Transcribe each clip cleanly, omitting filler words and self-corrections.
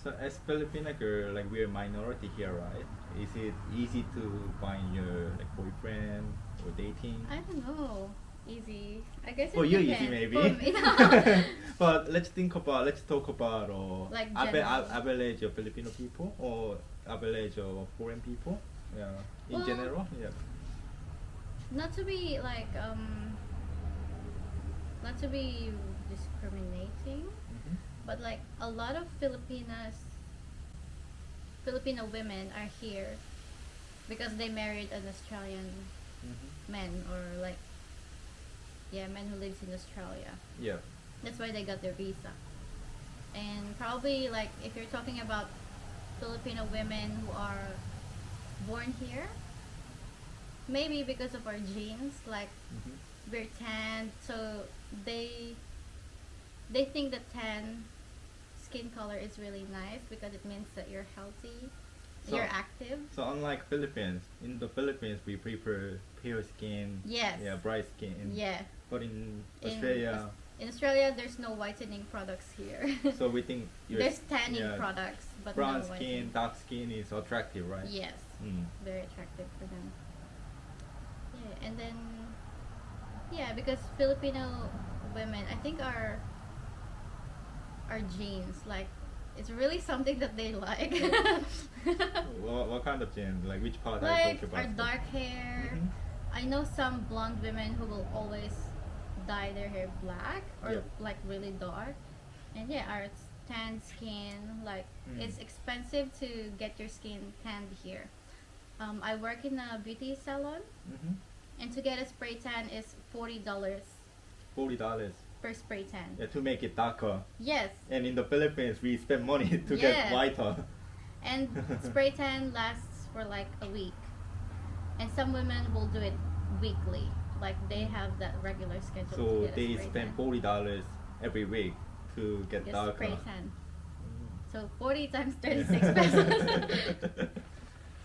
So as Filipino girl, like we're a minority here, right? Is it easy to find your like boyfriend or dating? I don't know. Easy. I guess For it you, easy depends. maybe. For me, no. But let's talk about Like general. average of Filipino people or average of foreign people. Yeah, in Well, general. Yeah. not to be like not to be discriminating, Mm-hmm. but like a lot of Filipino women are here because they married an Australian Mm-hmm. man, or like, yeah, man who lives in Australia. Yeah. That's why they got their visa. And probably like if you're talking about Filipino women who are born here, maybe because of our genes, like Mm-hmm. we're tan, so they they think that tan skin color is really nice because it means that you're healthy, So, you're active. so unlike Philippines, in the Philippines we prefer pale skin. Yes. Yeah, bright skin. Yeah. But in In Australia, in Australia, there's no whitening products here. so we think There's tanning yeah, products, but brown no skin, whitening. dark skin is attractive, right? Yes, Mm. very attractive for them. Yeah, and then yeah, because Filipino women, I think our genes, like it's really something that they like. What kind of gin? Like which part are you Like talking about? our dark hair. Mhm. I know some blonde women who will always dye their hair black or Yep. like really dark. And yeah, our tan skin, like Mm. it's expensive to get your skin tanned here. I work in a beauty salon, Mm-hmm. and to get a spray tan is $40 $40. per spray tan. Yeah, to make it darker. Yes, And in the Philippines, we spend money to Yes. get whiter. and spray tan lasts for like a week. And some women will do it weekly, like they have that regular schedule. So to get a they spray spend tan. $40 every week to get Yes, darker. spray tan. Mm. So 40 times 36 pesos.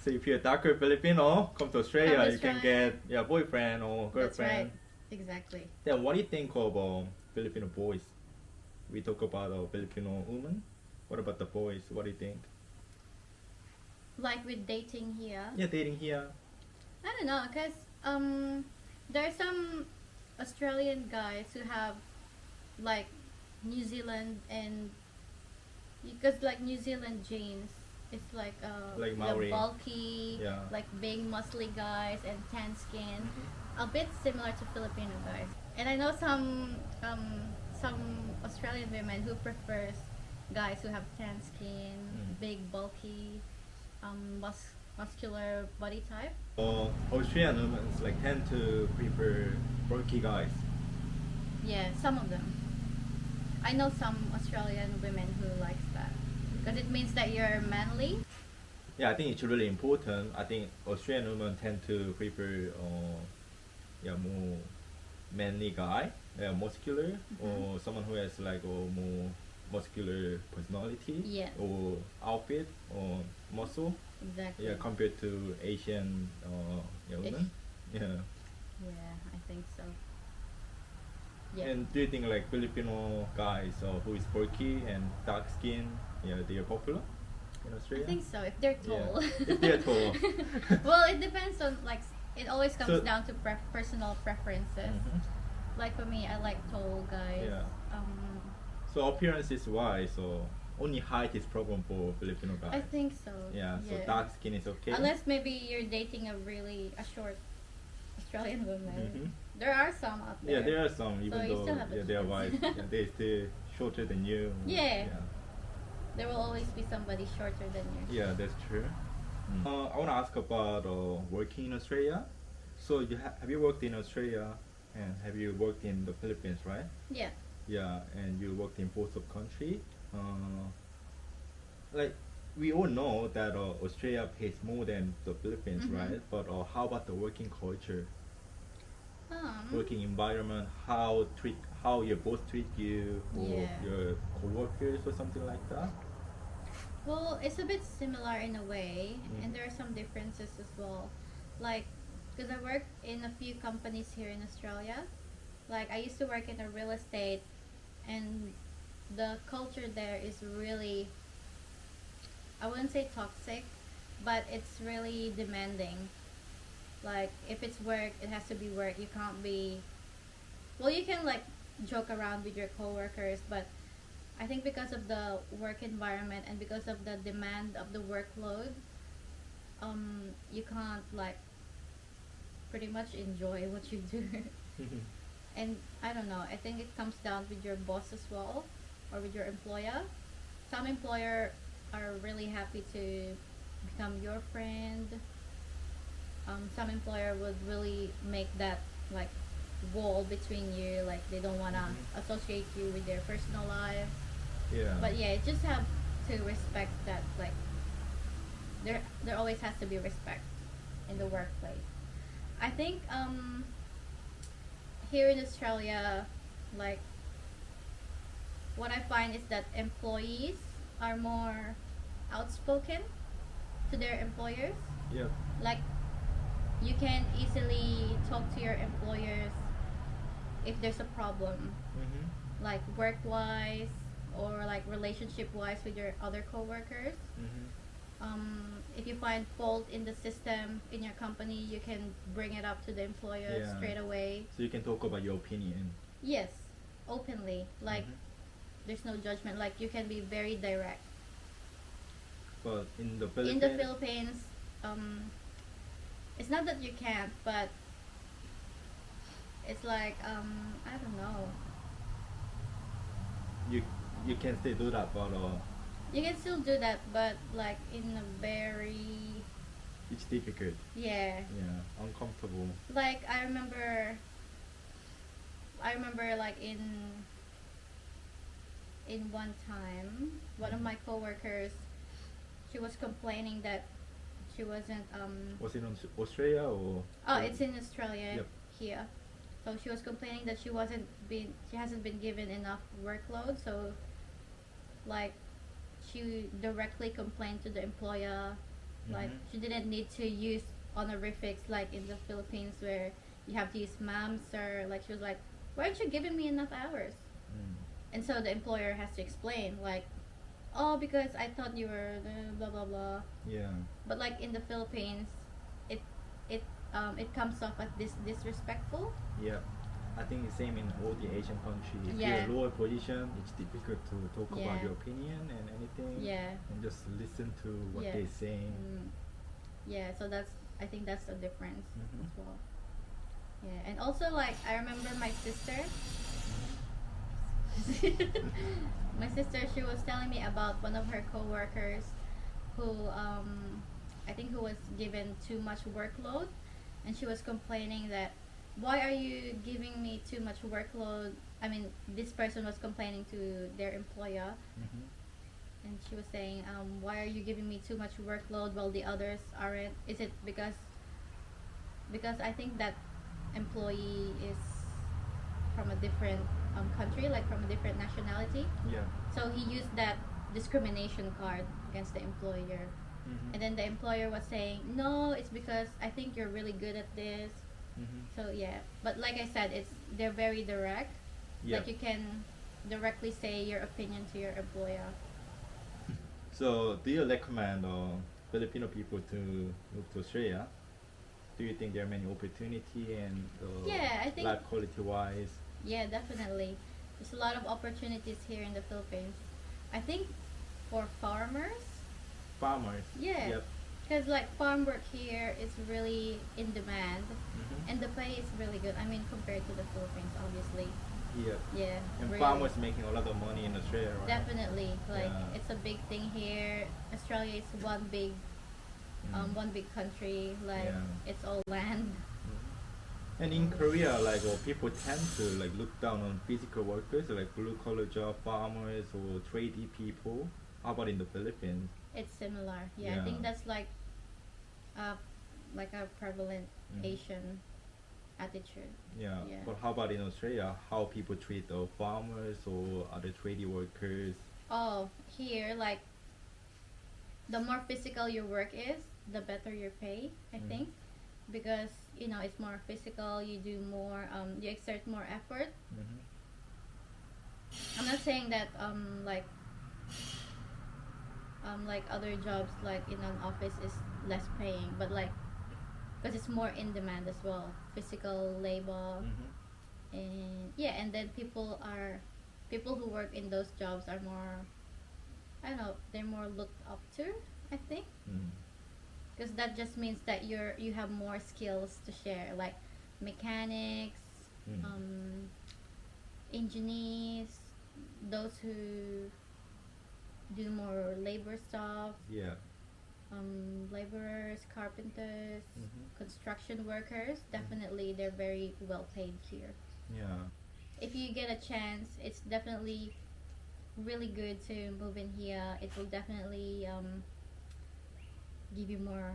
So if you're a darker Filipino, come to Australia, Come to you can Australia. get your boyfriend or That's girlfriend. right. Exactly. Then what do you think of Filipino boys? We talk about Filipino women. What about the boys? What do you think? Like with dating here, Yeah, dating here. I don't know, cause there are some Australian guys who have like New Zealand, and because like New Zealand genes, it's like Like the Maori. bulky, Yeah. like big muscly guys and tan skin, Mhm. a bit similar to Filipino guys. And I know some Australian women who prefers guys who have tan skin, Mm. big bulky, muscular body type. Australian women like tend to prefer bulky guys. Yeah, some of them. I know some Australian women who likes that because it means that you're manly. Yeah, I think it's really important. I think Australian women tend to prefer more manly guy, muscular, or someone who has like a more muscular personality Yes. or outfit or muscle. Exactly. Yeah, compared to Asian women. Yeah. Yeah, I think so. Yeah. And do you think like Filipino guys who is bulky and dark skin, yeah, they are popular in I Australia? think so, if they're tall. Yeah, if they're tall. Well, it depends on like it always comes So- down to personal preferences. Mhm. Like for me, I like tall guys. Yeah. So appearance is wise, so only height is problem for Filipino guys. I think so. Yeah, so dark skin is okay. Unless maybe you're dating a short Australian woman. Mhm. There are some out there. Yeah, there are some, even you though still have a they are chance. white, yeah, they're still shorter than you. Yeah. There will always be somebody shorter than you. Yeah, that's true. I want to ask about working in Australia. So have you worked in Australia and have you worked in the Philippines, right? Yeah. Yeah, and you worked in both of country. Like we all know that Australia pays more than the Philippines, Mhm. right? But how about the working culture, Um, working environment? How your boss treat you or Yeah. your coworkers or something like that? Well, it's a bit similar in a way, Mm. and there are some differences as well. Like, because I work in a few companies here in Australia. Like, I used to work in a real estate, and the culture there is really I wouldn't say toxic, but it's really demanding. Like if it's work, it has to be work. You can't be, well, you can like joke around with your coworkers, but I think because of the work environment and because of the demand of the workload, you can't like pretty much enjoy what you do. And I don't know, I think it comes down with your boss as well, or with your employer. Some employer are really happy to become your friend. Some employer would really make that like wall between you, like they don't wanna associate you with their personal life. Yeah. But yeah, you just have to respect that, like there always has to be respect in the workplace. I think here in Australia, like what I find is that employees are more outspoken to their employers. Yep. Like you can easily talk to your employers if there's a problem, Mm-hmm. like work wise or like relationship wise with your other coworkers. Mm-hmm. If you find fault in the system in your company, you can bring it up to the employer Yeah. straight away. So you can talk about your opinion. Yes, openly. Like Mhm. there's no judgment. Like you can be very direct. But in the In Philippines, the Philippines, it's not that you can't, but it's like I don't know. you you can still do that, but You can still do that, but like in a very, it's difficult. yeah. Yeah, uncomfortable. Like I remember like in one time, one of my coworkers, she was complaining that she wasn't Was it in Australia or? oh, it's in Australia. Yep. Here. So she was complaining that she hasn't been given enough workload, so like she directly complained to the employer, like Mhm. she didn't need to use honorifics like in the Philippines where you have to use ma'am, sir. Like she was like, why aren't you giving me enough hours? Mm. And so the employer has to explain like, oh, because I thought you were blah blah blah. Yeah. But like in the Philippines, it it it comes off as disrespectful. Yeah. I think it's same in all the Asian countries. If Yeah. you're lower position, it's difficult to talk Yeah. about your opinion and anything. Yeah. And just listen to what Yeah. they're saying. Yeah, so I think that's the difference Mhm. as well. Yeah, and also like I remember my sister. My sister, she was telling me about one of her coworkers who I think who was given too much workload, and she was complaining that why are you giving me too much workload? I mean, this person was complaining to their employer, Mhm. and she was saying, why are you giving me too much workload while the others aren't? Is it because I think that employee is from a different country, like from a different nationality. Yeah. So he used that discrimination card against the employer. Mhm. And then the employer was saying, no, it's because I think you're really good at this. Mhm. So yeah, but like I said, they're very direct. Yeah. Like you can directly say your opinion to your employer. So, do you recommend Filipino people to move to Australia? Do you think there are many opportunity and Yeah, I think life quality wise? yeah, definitely. There's a lot of opportunities here in the Philippines. I think for farmers, Farmers. yeah, Yep. because like farm work here is really in demand, Mhm. and the pay is really good. I mean, compared to the Philippines, obviously. Yep. Yeah, And really. farmers making a lot of money in Australia, right? Definitely, like Yeah. it's a big thing here. Australia is one big country. Like Yeah. it's all land. Mhm. And in Korea, like people tend to like look down on physical workers, like blue collar job, farmers or tradie people. How about in the Philippines? It's similar. Yeah, I Yeah. think that's uh, like a prevalent Mhm. Asian attitude. Yeah. Yeah. But how about in Australia? How people treat the farmers or other tradie workers? Oh, here like the more physical your work is, the better your pay. I Mhm. think because it's more physical. You do more. You exert more effort. Mhm. I'm not saying that like like other jobs like in an office is less paying, but like because it's more in demand as well, physical labor. Mm-hmm. And yeah, and then people who work in those jobs are more, I don't know, they're more looked up to, I think, Mm. because that just means that you have more skills to share, like mechanics, Mm. engineers, those who do more labor stuff, Yeah. laborers, carpenters, Mm-hmm. construction workers. Definitely, they're very well paid here. Yeah. If you get a chance, it's definitely really good to move in here. It will definitely give you more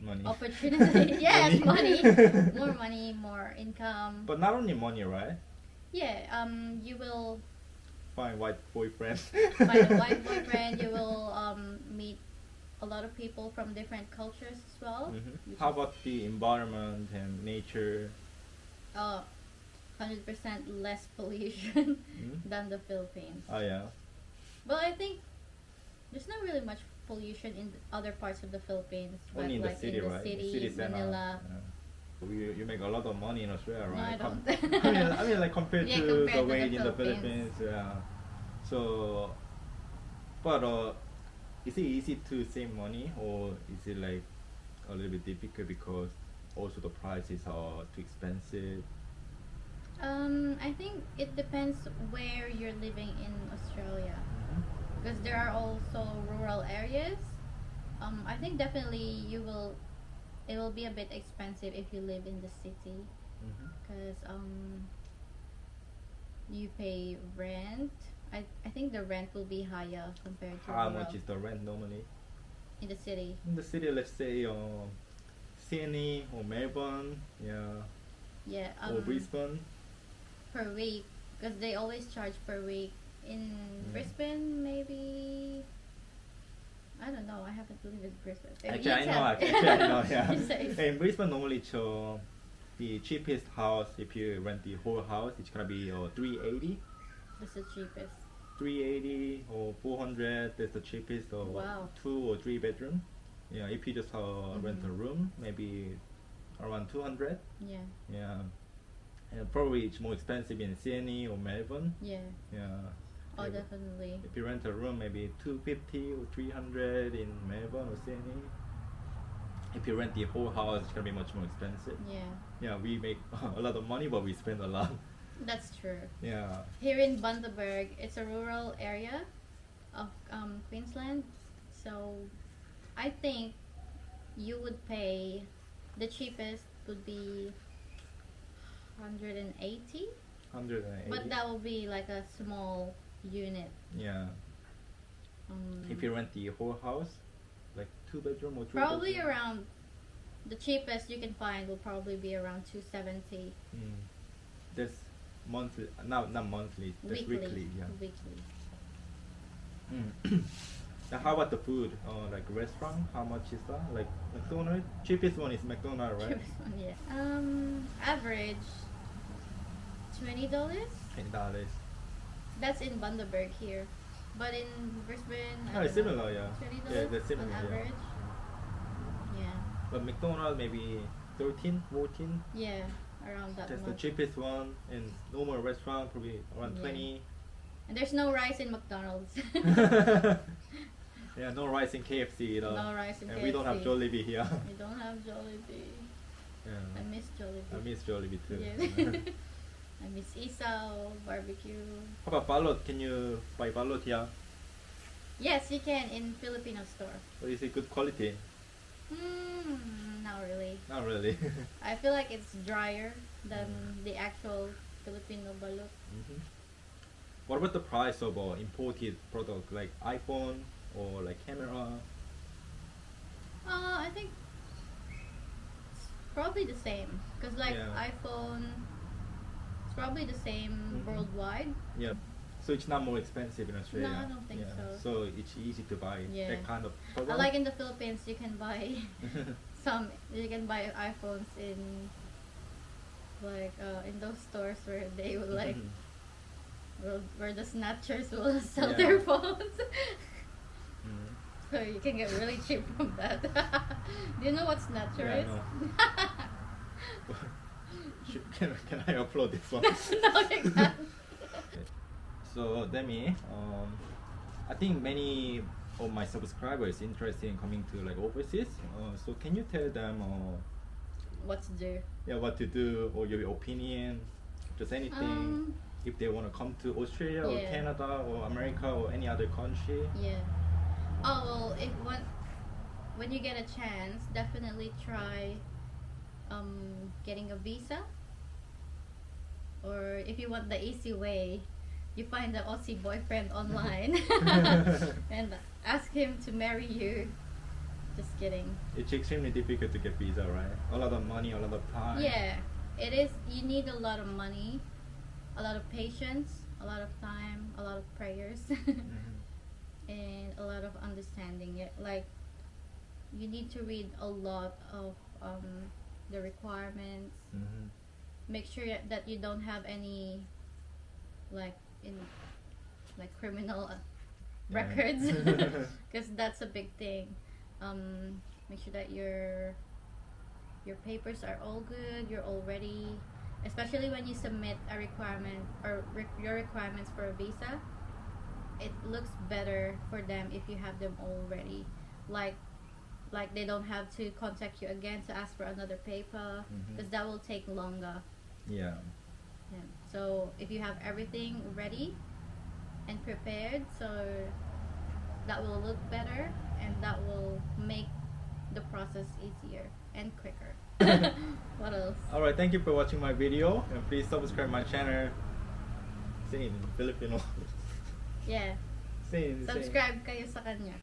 Money. opportunity. Yes, Money. money, more money, more income. But not only money, right? Yeah, you will Find white boyfriend. find a white boyfriend. You will meet a lot of people from different cultures as well. Mm-hmm. which How is, about the environment and nature? 100% less pollution Mm? than the Philippines. Oh yeah. But I think there's not really much pollution in other parts of the Philippines. But Only in the like city, in the right? city, center. Manila. Yeah. You make a lot of money in Australia, No, right? I don't. I mean, like compared Yeah, to compared the to wage the in the Philippines. Philippines, yeah. So, but is it easy to save money, or is it like a little bit difficult because also the prices are too expensive? I think it depends where you're living in Australia, Mm-hmm. because there are also rural areas. I think definitely it will be a bit expensive if you live in the city, Mm-hmm. because you pay rent. I think the rent will be higher compared to How rural much is the rent normally? in the city. In the city, let's say Sydney or Melbourne, yeah, Yeah, or Brisbane. per week, because they always charge per week. In Brisbane, maybe, I don't know. I haven't lived in Brisbane. Maybe Actually, you I know. tell. Actually, I know. Yeah. You say. In Brisbane, normally, the cheapest house, if you rent the whole house, it's gonna be 380, That's the cheapest. 380 or 400. That's the cheapest. Or Wow. 2 or 3 bedroom. Yeah. If you just rent a room, maybe around 200. Yeah, Yeah. And probably it's more expensive in Sydney or Melbourne. yeah. Yeah. Oh, Yeah, but definitely. if you rent a room, maybe 250 or 300 in Melbourne or Sydney. If you rent the whole house, it's gonna be much more expensive. Yeah, Yeah, we make a lot of money, but we spend a lot. that's true. Yeah. Here in Bundaberg, it's a rural area of Queensland, so I think you would pay, the cheapest would be 180, 180. but that will be like a small unit. Yeah. If you rent the whole house, like 2 bedroom or 3 Probably bedroom. around, the cheapest you can find will probably be around 270 That's monthly. No, not monthly. That's weekly. Yeah. Weekly. Now, how about the food? Like restaurant, how much is that? Like McDonald's, cheapest one is McDonald's, right? Cheapest one, yeah. Average $20. $10. That's in Bundaberg here, but in Brisbane, I Oh, it's don't know, similar, yeah. $20 Yeah, that's similar, on yeah. average. Yeah, But McDonald's maybe 13, 14. yeah, around that That's the much. cheapest one, and normal restaurant probably around Yeah. 20. And there's no rice in McDonald's. Yeah, no rice in KFC, No rice in and we don't have KFC. Jollibee here. We don't have Jollibee. I Yeah. miss Jollibee. I miss Jollibee too. Yeah. I miss isaw, barbecue. How about balot? Can you buy balot here? Yes, you can in Filipino store. Or is it good quality? Not really. Not really. I feel like it's drier than the actual Filipino balot. Mhm. What about the price of imported product like iPhone or like camera? I think it's probably the same. Because like Yeah. iPhone, it's probably the same Mhm. worldwide. Yeah. So it's not more expensive in Australia. I don't think yeah. so. So it's easy to buy Yeah. that kind of product. Like in the Philippines, you can buy you can buy iPhones in like in those stores where they will like where the snatchers will sell Yeah. their phones. Mhm. So you can get really cheap from that. Do you know what Snatcher Yeah, I is? know. Can I upload this one? No, you can't. So Demi, I think many of my subscribers interested in coming to like overseas. So can you tell them, What to do? yeah, what to do or your opinion, just anything. If they want to come to Australia or Yeah. Canada or America or any other country. Yeah. Oh well, if when you get a chance, definitely try getting a visa. Or if you want the easy way, you find the Aussie boyfriend online and ask him to marry you. Just kidding. It's extremely difficult to get visa, right? A lot of money, a lot of time. Yeah, it is. You need a lot of money, a lot of patience, a lot of time, a lot of prayers, and a lot of understanding. Yeah, like you need to read a lot of the requirements. Mhm. Make sure that you don't have any like criminal Yeah. records, because that's a big thing. Make sure that your papers are all good, you're all ready, especially when you submit a requirement or your requirements for a visa. It looks better for them if you have them all ready, like they don't have to contact you again to ask for another paper, because that will take longer. Yeah. Yeah. So if you have everything ready and prepared, so that will look better and that will make the process easier and quicker. What else? Alright, thank you for watching my video and please subscribe my channel. Say in Filipino. Yeah. Say. Subscribe kayo sa kanya.